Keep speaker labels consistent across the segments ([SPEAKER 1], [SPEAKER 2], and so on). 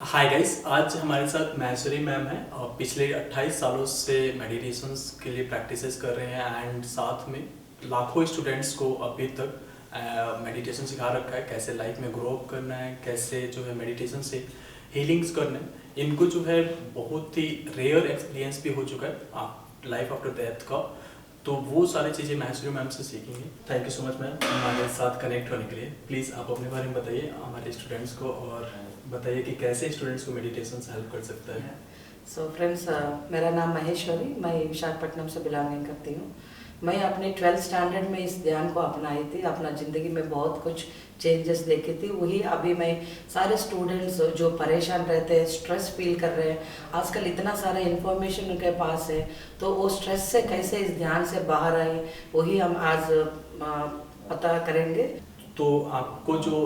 [SPEAKER 1] Hi guys, आज हमारे साथ महेश्वरी मैम हैं और पिछले 28 सालों से मेडिटेशंस के लिए प्रैक्टिसेस कर रहे हैं एंड साथ में लाखों स्टूडेंट्स को अभी तक मेडिटेशन सिखा रखा है। कैसे लाइफ में ग्रो अप करना है, कैसे जो है मेडिटेशन से हीलिंग्स करना है। इनको जो है बहुत ही रेयर एक्सपीरियंस भी हो चुका है लाइफ आफ्टर डेथ का, तो वो सारी चीज़ें महेश्वरी मैम से सीखेंगे। Thank you so much ma'am हमारे साथ कनेक्ट होने के लिए। प्लीज़ आप अपने बारे में बताइए हमारे स्टूडेंट्स को और बताइए कि कैसे स्टूडेंट्स को मेडिटेशन से हेल्प कर सकता है।
[SPEAKER 2] सो फ्रेंड्स, मेरा नाम महेश्वरी, मैं विशाखापट्टनम से बिलोंगिंग करती हूँ। मैं अपने 12th स्टैंडर्ड में इस ध्यान को अपनाई थी। अपना ज़िंदगी में बहुत कुछ चेंजेस देखी थी। वही अभी मैं सारे स्टूडेंट्स जो परेशान रहते हैं, स्ट्रेस फील कर रहे हैं, आजकल इतना सारा इन्फॉर्मेशन उनके पास है, तो वो स्ट्रेस से कैसे इस ध्यान से बाहर आए वही हम आज पता करेंगे।
[SPEAKER 1] तो आपको जो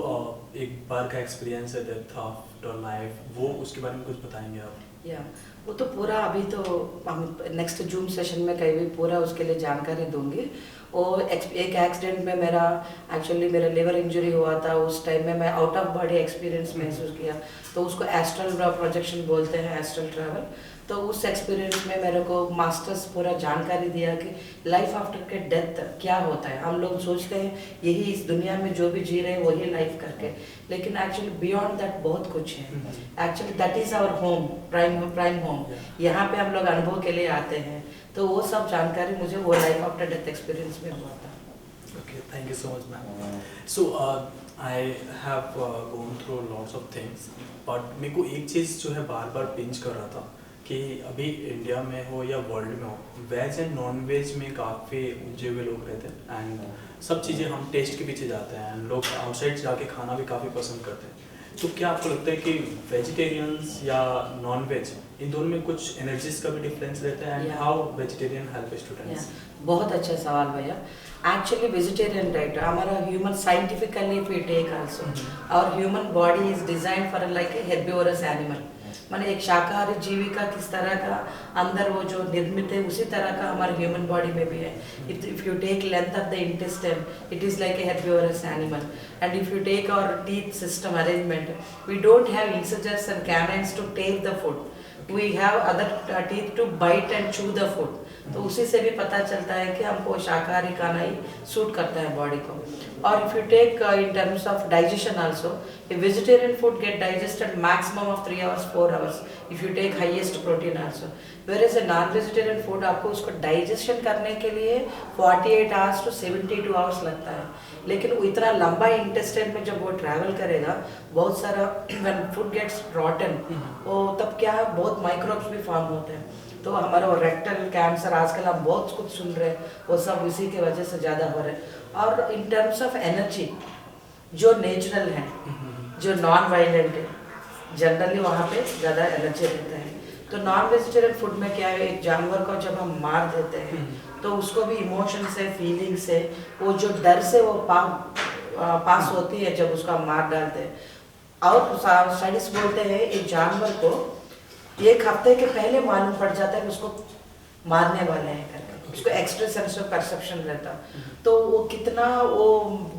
[SPEAKER 1] एक बार का एक्सपीरियंस है डेथ आफ्टर लाइफ, वो उसके बारे में कुछ बताएंगे आप?
[SPEAKER 2] या वो तो पूरा अभी तो हम नेक्स्ट जूम सेशन में कहीं भी पूरा उसके लिए जानकारी दूंगी। और एक एक्सीडेंट में मेरा लिवर इंजरी हुआ था। उस टाइम में मैं आउट ऑफ बॉडी एक्सपीरियंस महसूस किया, तो उसको एस्ट्रल प्रोजेक्शन बोलते हैं, एस्ट्रल ट्रैवल। तो उस एक्सपीरियंस में मेरे को मास्टर्स पूरा जानकारी दिया कि लाइफ आफ्टर के डेथ क्या होता है। हम लोग सोचते हैं यही इस दुनिया में जो भी जी रहे हैं वही लाइफ करके, लेकिन एक्चुअली बियॉन्ड दैट बहुत कुछ है। Actually that is our home, prime home. यहाँ पे हम लोग अनुभव के लिए आते हैं, तो वो सब जानकारी मुझे वो लाइफ आफ्टर डेथ एक्सपीरियंस में हुआ था।
[SPEAKER 1] Okay, thank you so much ma'am. So I have gone through lots of things, but मेरे को एक चीज़ जो है बार बार पिंच कर रहा था कि अभी इंडिया में हो या वर्ल्ड में हो, वेज एंड नॉन वेज में काफ़ी उलझे हुए लोग रहते हैं एंड सब चीज़ें हम टेस्ट के पीछे जाते हैं एंड लोग आउटसाइड जाके खाना भी काफ़ी पसंद करते हैं। तो क्या आपको लगता है कि वेजिटेरियंस या नॉन वेज, इन दोनों में कुछ एनर्जीज का भी डिफरेंस रहता है and how vegetarian help students?
[SPEAKER 2] बहुत अच्छा सवाल भैया। एक्चुअली वेजिटेरियन डाइट हमारा human scientifically if we take also, और human body is design for like a herbivorous animal. माने एक शाकाहारी जीवी का किस तरह का अंदर वो जो निर्मित है, उसी तरह का हमारे ह्यूमन बॉडी में भी है। If you take length of the intestine, it is like a herbivorous animal. And if you take our teeth system arrangement, we don't have incisors and canines to take the food, we have other teeth to bite and chew the food. तो उसी से भी पता चलता है कि हमको शाकाहारी खाना ही सूट करता है बॉडी को। और if you take in terms of digestion also, a vegetarian food get digested maximum of 3 hours 4 hours if you take highest protein also, whereas a non vegetarian food आपको उसको डाइजेशन करने के लिए 48 hours to 72 hours लगता है। लेकिन वो इतना लंबा इंटेस्टाइन में जब वो ट्रैवल करेगा, बहुत सारा when food gets rotten, वो तब क्या है, बहुत माइक्रोब्स भी फॉर्म होते हैं। तो हमारा वो रेक्टल कैंसर आजकल हम बहुत कुछ सुन रहे हैं, वो सब इसी की वजह से ज़्यादा हो रहे हैं। और इन टर्म्स ऑफ एनर्जी जो नेचुरल है, जो नॉन वायलेंट है, जनरली वहाँ पे ज़्यादा एनर्जी रहता है। तो नॉन वेजिटेरियन फूड में क्या है, एक जानवर को जब हम मार देते हैं तो उसको भी इमोशन से, फीलिंग से, वो जो डर से वो पास होती है जब उसको हम मार डालते हैं। और स्टडीज बोलते हैं एक जानवर को 1 हफ्ते के पहले मालूम पड़ जाता है कि उसको मारने वाले हैं करके, उसको एक्स्ट्रा सेंस ऑफ परसेप्शन रहता। तो वो कितना वो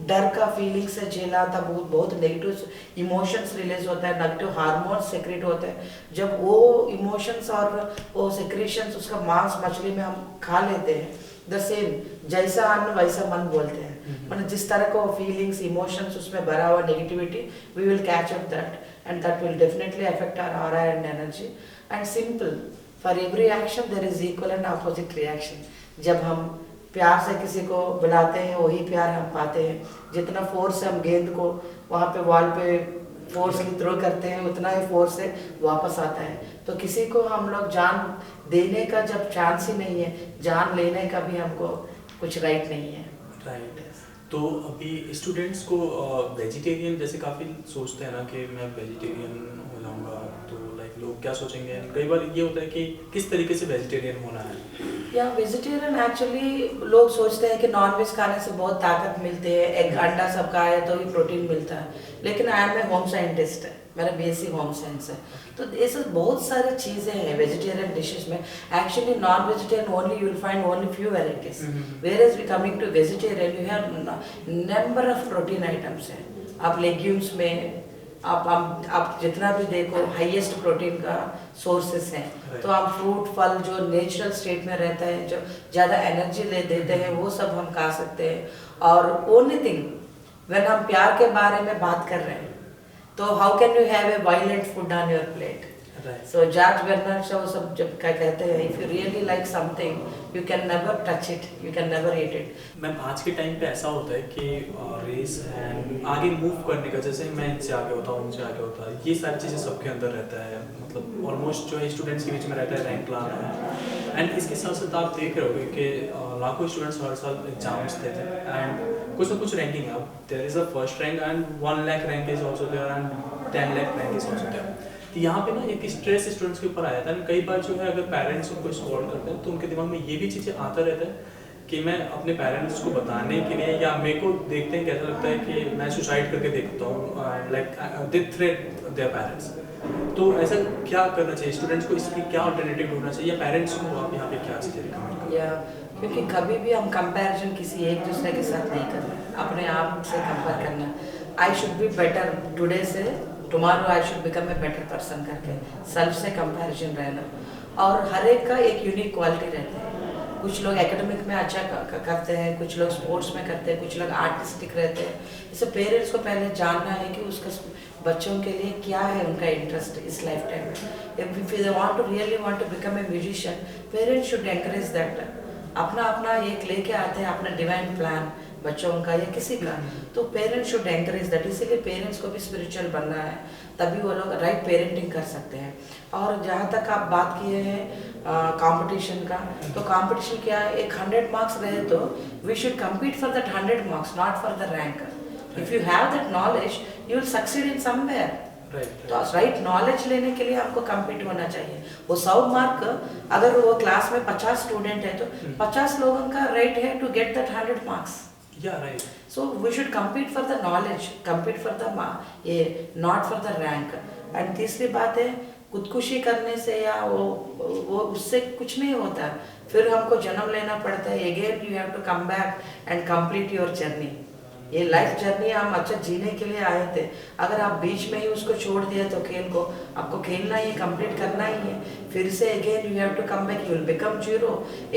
[SPEAKER 2] डर का फीलिंग से झेला था, बहुत नेगेटिव इमोशंस रिलीज होता है, नेगेटिव हार्मोन्स सेक्रेट होते हैं। जब वो इमोशंस और वो सेक्रेशंस उसका मांस मछली में हम खा लेते हैं, द सेम जैसा अन्न वैसा मन बोलते हैं। मतलब जिस तरह को फीलिंग्स, इमोशंस उसमें भरा हुआ negativity, we will catch up that and that will definitely affect our aura and energy. And simple, for every action there is equal and opposite reaction. जब हम प्यार से किसी को बुलाते हैं वही प्यार हम पाते हैं। जितना फोर्स से हम गेंद को वहाँ पे वॉल पे फोर्सली थ्रो करते हैं, उतना ही फोर्स से वापस आता है। तो किसी को हम लोग जान देने का जब चांस ही नहीं है, जान लेने का भी हमको कुछ राइट नहीं है।
[SPEAKER 1] राइट। तो अभी स्टूडेंट्स को वेजिटेरियन जैसे काफ़ी सोचते हैं ना कि मैं वेजिटेरियन हो जाऊंगा, तो लाइक लोग क्या सोचेंगे। कई बार ये होता है कि किस तरीके से वेजिटेरियन होना है।
[SPEAKER 2] या वेजिटेरियन एक्चुअली लोग सोचते हैं कि नॉनवेज खाने से बहुत ताकत मिलती है, एग अंडा सब खाए तो ही प्रोटीन मिलता है। लेकिन I am a home scientist है, मेरा बीएससी होम साइंस है। तो ऐसे बहुत सारी चीज़ें हैं वेजिटेरियन डिशेस में। Actually non vegetarian only you will find only few varieties, whereas we coming to vegetarian you have number of protein items हैं। आप लेग्यूम्स में आप जितना भी देखो हाईएस्ट प्रोटीन का सोर्सेस हैं, तो हम फ्रूट फल जो नेचुरल स्टेट में रहता है, जो ज़्यादा एनर्जी ले देते हैं, वो सब हम खा सकते हैं। और ओनली थिंग, व्हेन हम प्यार के बारे में बात कर रहे हैं, तो how can you have a violent food on your plate? So George Bernard Shaw सब जब क्या कहते हैं, if you really like something you can never touch it, you can never eat it.
[SPEAKER 1] Ma'am आज के टाइम पे ऐसा होता है कि रेस एंड आगे मूव करने का, जैसे मैं इनसे आगे होता हूँ, उनसे आगे होता है, ये सारी चीज़ें सबके अंदर रहता है, मतलब ऑलमोस्ट जो है स्टूडेंट्स के बीच में रहता है रैंक लाना है। एंड इसके साथ साथ आप देख रहे होगे कि लाखों स्टूडेंट्स हर साल एग्जाम्स देते हैं एंड कुछ ना कुछ रैंकिंग है। There is a first rank and 1 lakh rank is also there and 10 lakh rank is also there. तो यहाँ पे ना एक स्ट्रेस स्टूडेंट्स के ऊपर आ जाता है। कई बार जो है अगर पेरेंट्स उनको सपोर्ट करते हैं तो उनके दिमाग में ये भी चीज़ें आता रहता है कि मैं अपने पेरेंट्स को बताने के लिए, या मेरे को देखते हैं कैसा लगता है कि मैं सुसाइड करके देखता हूँ, like they threat their parents. तो ऐसा क्या करना चाहिए स्टूडेंट्स को, इसकी क्या अल्टरनेटिव ढूंढना चाहिए, या पेरेंट्स को आप यहाँ पे क्या चीज़ें रिकमेंड करें?
[SPEAKER 2] या क्योंकि कभी भी हम कंपैरिजन किसी एक दूसरे के साथ नहीं करना, अपने आप से कंपेयर करना। I should be better today से tomorrow, I should become a better person करके सेल्फ से कंपैरिजन रहना। और हर एक का एक यूनिक क्वालिटी रहती है। कुछ लोग एकेडमिक में अच्छा करते हैं, कुछ लोग स्पोर्ट्स में करते हैं, कुछ लोग आर्टिस्टिक रहते हैं। इससे पेरेंट्स को पहले जानना है कि उसका बच्चों के लिए क्या है उनका इंटरेस्ट इस लाइफ टाइम में। If they want to really want to become a musician, parents should encourage that. अपना अपना एक लेके आते हैं अपना डिवाइन प्लान बच्चों का या किसी का, तो पेरेंट्स शुड एनकरेज दैट। इसीलिए पेरेंट्स को भी स्पिरिचुअल बनना है, तभी वो लोग राइट पेरेंटिंग कर सकते हैं। और जहाँ तक आप बात किए हैं कंपटीशन का, तो कंपटीशन क्या है, एक 100 मार्क्स रहे तो we should compete for that 100 marks, not for the rank. If you have that knowledge you will succeed in somewhere. तो राइट नॉलेज लेने के लिए आपको कम्पीट होना चाहिए। वो 100 मार्क, अगर वो क्लास में 50 स्टूडेंट है तो 50 लोगों का राइट है to get that 100 marks.
[SPEAKER 1] Yeah, right.
[SPEAKER 2] So we should compete for the knowledge, compete for the not for the rank. And तीसरी बात है, खुदकुशी करने से या वो उससे कुछ नहीं होता, फिर हमको जन्म लेना पड़ता है। Again you have to come back and complete your journey. ये लाइफ जर्नी हम अच्छा जीने के लिए आए थे। अगर आप बीच में ही उसको छोड़ दिया तो खेल को, आपको खेलना ही कंप्लीट करना ही है। फिर से again you have to come back, you will become zero.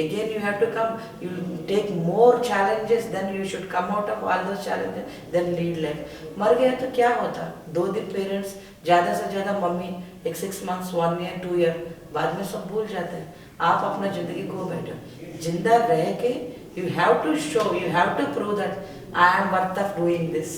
[SPEAKER 2] Again you have to come, you will take more challenges, then you should come out of all those challenges, then lead life. मर गया तो क्या होता, 2 दिन parents, ज़्यादा से ज़्यादा mummy, एक 6 मंथ्स 1 ईयर 2 ईयर, बाद में सब भूल जाते हैं। आप अपना जिंदगी को बैठो, जिंदा रह के you have to show, you have to prove that I am worth of doing this,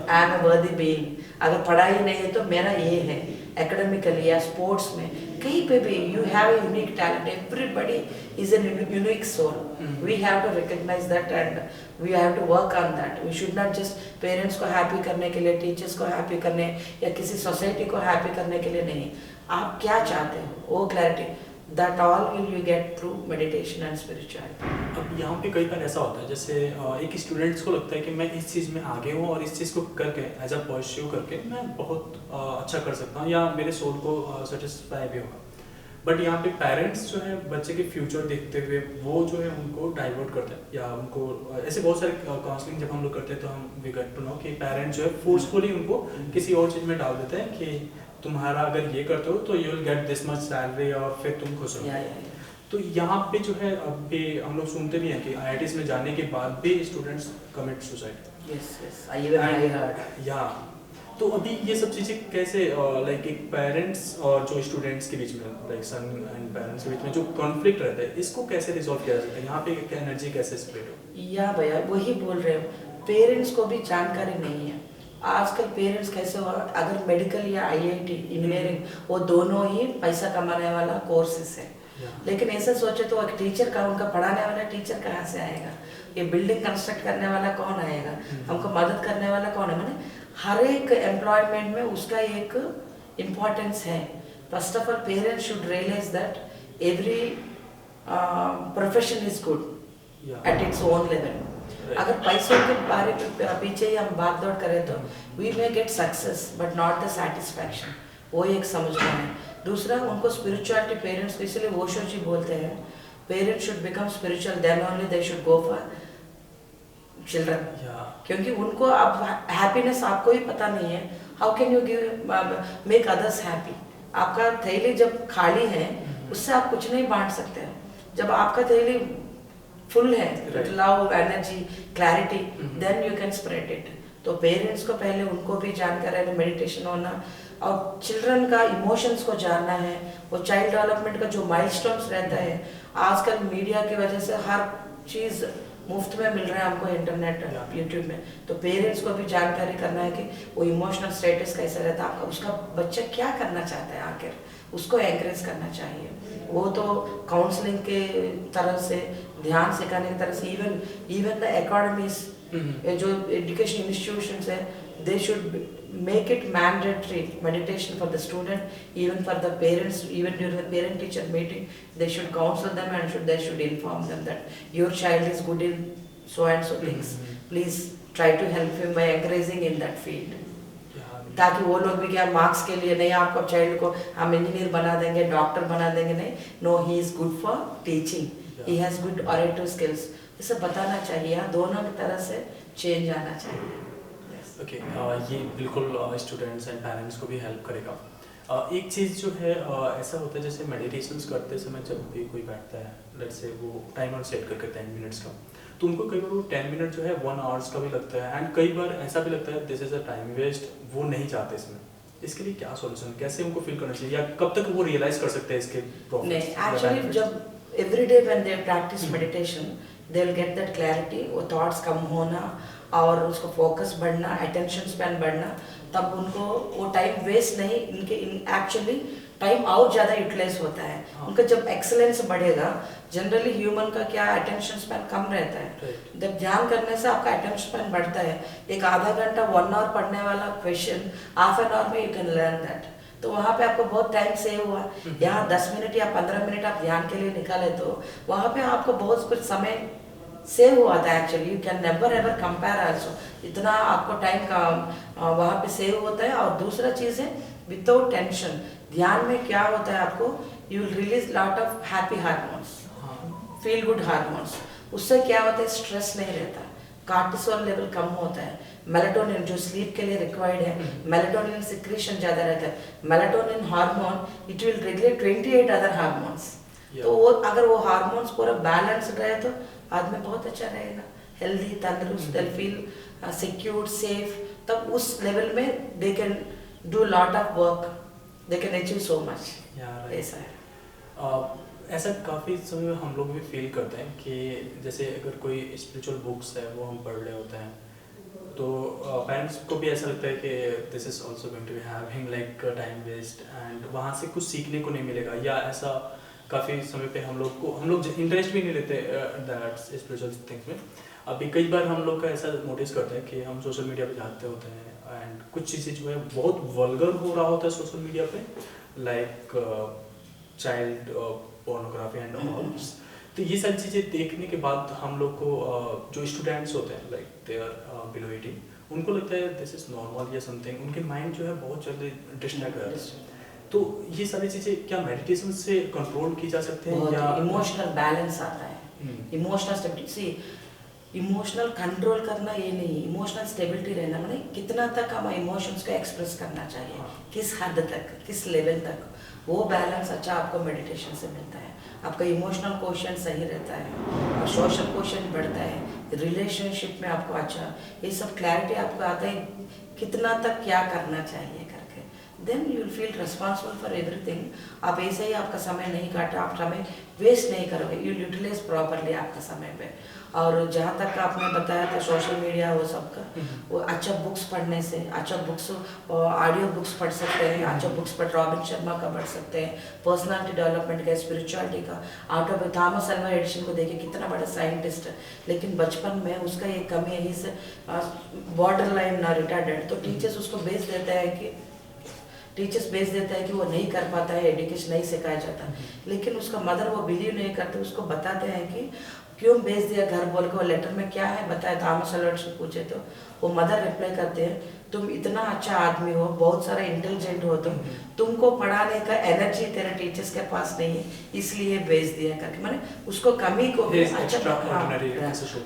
[SPEAKER 2] I am a worthy being. अगर पढ़ाई नहीं है तो मेरा ये है, एकेडमिकली या स्पोर्ट्स में कहीं पे भी you have a unique talent. Everybody is a unique soul. We have to recognize that and we have to work on that. We should not just parents को happy करने के लिए, teachers को happy करने या किसी society को happy करने के लिए नहीं। आप क्या चाहते हो वो clarity, that all will you get through meditation and spirituality.
[SPEAKER 1] अब यहाँ पे कई बार ऐसा होता है, जैसे एक स्टूडेंट्स को लगता है कि मैं इस चीज़ में आगे हूँ और इस चीज़ को करके एज अ परस्यू करके मैं बहुत अच्छा कर सकता हूँ या मेरे सोल को सेटिस्फाई भी होगा। बट यहाँ पे पेरेंट्स जो है बच्चे के फ्यूचर देखते हुए वो जो है उनको डाइवर्ट करते हैं, या उनको ऐसे बहुत सारे काउंसलिंग जब हम लोग करते हैं तो हम वी गेट टू नो कि पेरेंट्स जो है फोर्सफुली उनको किसी और चीज़ में डाल देते हैं कि तुम्हारा अगर ये करते हो तो you will get this much salary और फिर तुम खुश हो। तो यहाँ पे जो है अभी हम लोग सुनते भी हैं कि IITs में जाने के बाद भी स्टूडेंट्स कमिट सुसाइड। या तो अभी ये सब चीज़ें कैसे लाइक एक पेरेंट्स और जो स्टूडेंट्स के बीच में, लाइक सन एंड पेरेंट्स के बीच में जो कॉन्फ्लिक्ट रहता है, इसको कैसे रिजॉल्व किया जा सकता है? यहाँ पे एनर्जी कैसे स्प्रेड हो?
[SPEAKER 2] या भैया वही बोल रहे हो, पेरेंट्स को भी जानकारी नहीं है। आजकल पेरेंट्स कैसे हो, अगर मेडिकल या IIT इंजीनियरिंग, वो दोनों ही पैसा कमाने वाला कोर्सेस है। लेकिन ऐसे सोचे तो एक टीचर का, उनका पढ़ाने वाला टीचर कहाँ से आएगा? ये बिल्डिंग कंस्ट्रक्ट करने वाला कौन आएगा? हमको मदद करने वाला कौन है? मैंने हर एक एम्प्लॉयमेंट में उसका एक इम्पोर्टेंस है। First of all parents should realise that every profession is good at its own level. अगर पैसों के बारे में पीछे ही हम भाग दौड़ करें तो we may get success but not the satisfaction, वो एक समझना है। दूसरा, उनको स्पिरिचुअलिटी पेरेंट्स, इसलिए वोशो जी बोलते हैं parents should become spiritual, then only they should go for children. क्योंकि उनको अब हैप्पीनेस आपको ही पता नहीं है, how can you give make others happy? आपका थैली जब खाली है उससे आप कुछ नहीं बांट सकते हैं। जब आपका थैली फुल है
[SPEAKER 1] Right.
[SPEAKER 2] Love, energy, clarity,
[SPEAKER 1] Mhm.
[SPEAKER 2] Then you can spread it. तो पेरेंट्स को पहले उनको भी जानकर है मेडिटेशन होना, और चिल्ड्रन का इमोशंस को जानना है, वो चाइल्ड डेवलपमेंट का जो माइलस्टोन्स रहता है। आजकल मीडिया की वजह से हर चीज़ मुफ्त में मिल रहा है हमको इंटरनेट, यूट्यूब में। तो पेरेंट्स को भी जानकारी करना है कि वो इमोशनल स्टेटस कैसा रहता है आपका, उसका बच्चा क्या करना चाहता है, आखिर उसको एनकरेज करना चाहिए। वो तो काउंसलिंग के तरह से, ध्यान सिखाने की तरह से, इवन द एकेडमीज, जो एजुकेशन इंस्टीट्यूशंस है, they should make it mandatory meditation for the student, even for the parents, even during the parent teacher meeting they should counsel them and they should inform them that your child is good in so and so things, please try to help him by encouraging in that field, ताकि वो लोग भी क्या marks के लिए नहीं, आपको child को हम इंजीनियर बना देंगे, डॉक्टर बना देंगे, नहीं, no, he is good for teaching, he has good oratory skills, इसे बताना चाहिए। दोनों की तरह से चेंज आना चाहिए।
[SPEAKER 1] ओके, ये बिल्कुल स्टूडेंट्स एंड पेरेंट्स को भी हेल्प करेगा। एक चीज़ जो है ऐसा होता है, जैसे मेडिटेशंस करते समय जब भी कोई बैठता है, लेट्स से वो टाइमर सेट करके 10 मिनट्स का, तो उनको कई बार वो 10 मिनट जो है 1 आवर्स का भी लगता है, एंड कई बार ऐसा भी लगता है this is a time waste, वो नहीं चाहते इसमें। इसके लिए क्या सॉल्यूशन, कैसे उनको फील करना चाहिए, या कब तक वो रियलाइज कर सकते हैं इसके प्रॉफिट्स?
[SPEAKER 2] नहीं, एक्चुअली जब every day when they practice meditation they will get that clarity, वो थॉट्स कम होना और उसको फोकस बढ़ना, अटेंशन स्पैन बढ़ना, तब उनको वो टाइम वेस्ट नहीं, इनके एक्चुअली टाइम और ज़्यादा यूटिलाइज होता है। उनका जब एक्सेलेंस बढ़ेगा, जनरली ह्यूमन का क्या अटेंशन स्पैन कम रहता है, जब ध्यान करने से आपका अटेंशन स्पैन बढ़ता है। एक आधा घंटा 1 आवर पढ़ने वाला क्वेश्चन हाफ एन आवर में यू कैन लर्न दैट, तो वहाँ पे आपको बहुत टाइम सेव हुआ। यहाँ 10 मिनट या 15 मिनट आप ध्यान के लिए निकाले तो वहाँ पे आपको बहुत कुछ समय सेव हुआ था। Actually you can never ever compare also, इतना आपको टाइम का वहाँ पे सेव होता है। और दूसरा चीज़ है विदाउट टेंशन, ध्यान में क्या होता है, आपको you will release lot of happy hormones, feel good hormones. उससे क्या होता है, स्ट्रेस नहीं रहता, कार्टिसोल लेवल कम होता है, मेलाटोनिन जो स्लीप के लिए रिक्वायर्ड है, मेलाटोनिन सिक्रीशन ज़्यादा रहता है। Melatonin hormone it will regulate 28 other hormones, तो वो अगर वो हार्मोन्स पूरा बैलेंस रहे तो आदमी बहुत अच्छा रहेगा, हेल्दी, तंदुरुस्त, दे फील सिक्योर, सेफ। तब उस लेवल में they can do lot of work, they can achieve so much. ऐसा है।
[SPEAKER 1] ऐसा काफ़ी समय में हम लोग भी फील करते हैं कि जैसे अगर कोई स्पिरिचुअल बुक्स है वो हम पढ़ रहे होते हैं, तो पेरेंट्स को भी ऐसा लगता है कि this is also going to be having like time waste, and वहाँ से कुछ सीखने को नहीं मिलेगा, या ऐसा काफ़ी समय पे हम लोग इंटरेस्ट भी नहीं लेते दैट स्पिरिचुअल थिंग्स में। अभी कई बार हम लोग का ऐसा नोटिस करते हैं कि हम सोशल मीडिया पे जाते होते हैं एंड कुछ चीज़ें जो है बहुत वल्गर हो रहा होता है सोशल मीडिया पे, like child pornography and all. तो ये सारी चीज़ें देखने के बाद हम लोग को जो स्टूडेंट्स होते हैं लाइक दे आर बिलो 18, उनको लगता है दिस इज़ नॉर्मल या समथिंग, उनके माइंड जो है बहुत जल्दी डिस्ट्रैक्ट रहता है। तो ये सारी चीज़ें क्या मेडिटेशन से कंट्रोल की जा सकते हैं, या
[SPEAKER 2] इमोशनल बैलेंस आता है, इमोशनल स्टेबिलिटी। सी, इमोशनल कंट्रोल करना ये नहीं, इमोशनल स्टेबिलिटी रहना माने कितना तक हम इमोशंस को एक्सप्रेस करना चाहिए, किस हद तक, किस लेवल तक, वो बैलेंस अच्छा आपको मेडिटेशन से मिलता है। आपका इमोशनल क्वेश्चन सही रहता है और सोशल क्वेश्चन बढ़ता है, रिलेशनशिप में आपको अच्छा, ये सब क्लैरिटी आपको आता है कितना तक क्या करना चाहिए करके, then you will feel responsible for everything. आप ऐसे ही आपका समय नहीं काटा, आप समय वेस्ट नहीं करोगे, यू यूटिलाइज प्रॉपरली आपका समय पे। और जहाँ तक आपने बताया था सोशल मीडिया वो सबका, वो अच्छा बुक्स पढ़ने से, अच्छा बुक्स ऑडियो बुक्स पढ़ सकते हैं, अच्छा बुक्स पढ़ रॉबिन शर्मा का पढ़ सकते हैं, पर्सनालिटी डेवलपमेंट का, स्पिरिचुअलिटी का। ऑटो थॉमस अल्वा एडिसन को देखिए, कितना बड़ा साइंटिस्ट है, लेकिन बचपन में उसका ये कमी है, ही बॉर्डर लाइन रिटार्डेड। तो टीचर्स उसको बेच देते हैं कि वो नहीं कर पाता है, एजुकेशन नहीं सिखाया जाता, लेकिन उसका मदर वो बिलीव नहीं करते, उसको बताते हैं कि क्यों भेज दिया घर बोल के, वो लेटर में क्या है बताया, थॉमस अल्वा एडिसन पूछे तो वो मदर रिप्लाई करते हैं, तुम इतना अच्छा आदमी हो, बहुत सारा इंटेलिजेंट हो, तुमको पढ़ाने का एनर्जी तेरे टीचर्स के पास नहीं है, इसलिए भेज दिया करके, माने उसको कमी को भी अच्छा।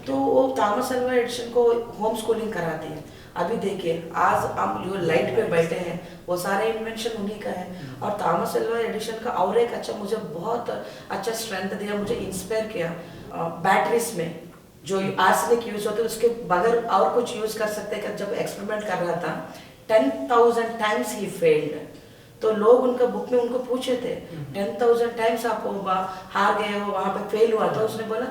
[SPEAKER 2] तो वो थॉमस अल्वा एडिसन को होम स्कूलिंग कराती है, अभी देखिए आज हम जो लाइट पे बैठे हैं वो सारे इन्वेंशन उन्हीं का है। और थॉमस एल्वा एडिसन का और एक अच्छा मुझे बहुत अच्छा स्ट्रेंथ दिया, मुझे इंस्पायर किया बैटरीज में जो आर्सेनिक यूज होते हैं उसके बगैर और कुछ यूज कर सकते हैं। जब एक्सपेरिमेंट कर रहा था 10,000 टाइम्स ही फेल्ड, तो लोग उनका बुक में उनको पूछे थे 10,000 टाइम्स आप हार गए हो, वहां पे फेल हुआ था। उसने बोला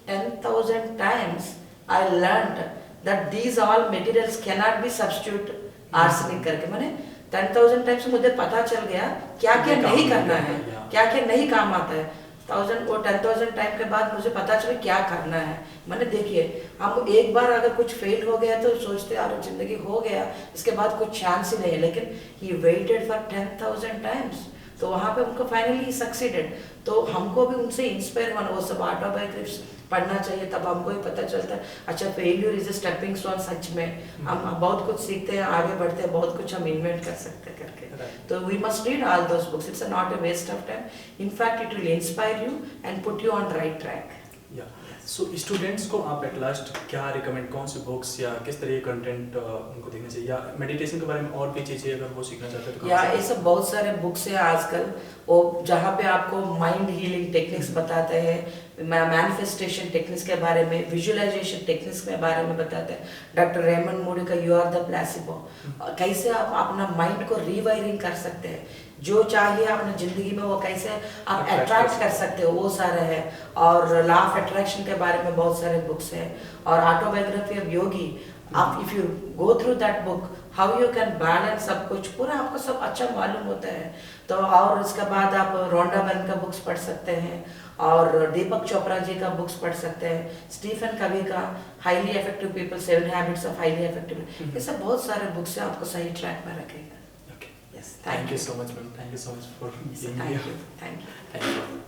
[SPEAKER 2] 10,000 times I learned that these all materials cannot be substitute arsenic करके। मैंने 10,000 टाइम्स मुझे पता चल गया क्या क्या नहीं करना है, क्या क्या नहीं काम आता है। 10,000 टाइम के बाद मुझे पता चला क्या करना है। मैंने देखिए हम एक बार अगर कुछ फेल हो गया तो सोचते यार जिंदगी हो गया, इसके बाद कुछ चांस ही नहीं है, लेकिन ही वेटेड फॉर 10,000 टाइम्स, तो वहां पे उनको फाइनली सक्सीडेड। तो हमको भी उनसे इंस्पायर होना, वो सब ऑटोबायोग्राफ्स पढ़ना चाहिए, तब हमको ही पता चलता है अच्छा failure is a stepping stone. सच में हम बहुत कुछ सीखते हैं, आगे बढ़ते हैं, बहुत कुछ हम इन्वेंट कर सकते हैं करके। तो we must read all those books, it's not a waste of time, in fact it will inspire you and put you on right track.
[SPEAKER 1] So students को आप एट लास्ट क्या रिकमेंड, कौन से बुक्स या किस तरह के कंटेंट उनको देखना चाहिए, या मेडिटेशन के बारे में और भी चीज़ें अगर वो सीखना चाहते हैं तो
[SPEAKER 2] या ऐसे बहुत सारे बुक्स हैं आजकल वो जहाँ पे आपको माइंड हीलिंग टेक्निक्स बताते हैं, मैनिफेस्टेशन टेक्निक्स के बारे में, विजुअलाइजेशन टेक्निक्स के बारे में बताते हैं। डॉक्टर रेमंड मूडी का यू आर द प्लेसिबो, कैसे आप अपना माइंड को रीवायरिंग कर सकते हैं, जो चाहिए अपनी जिंदगी में वो कैसे आप अट्रैक्ट कर सकते हो, वो सारा है। और लॉ ऑफ अट्रैक्शन के बारे में बहुत सारे बुक्स हैं, और ऑटोबायोग्राफी ऑफ योगी। आप if you go through that book how you can balance सब कुछ पूरा आपको सब अच्छा मालूम होता है। तो और इसके बाद आप रोंडा बर्न का बुक्स पढ़ सकते हैं, और दीपक चोपड़ा जी का बुक्स पढ़ सकते हैं, स्टीफन कवी का highly effective people 7 habits of highly effective, ये सब बहुत सारे बुक्स हैं, आपको सही ट्रैक में रखेगा।
[SPEAKER 1] Thank you so much, ma'am. Thank you so much for being here.
[SPEAKER 2] Thank you.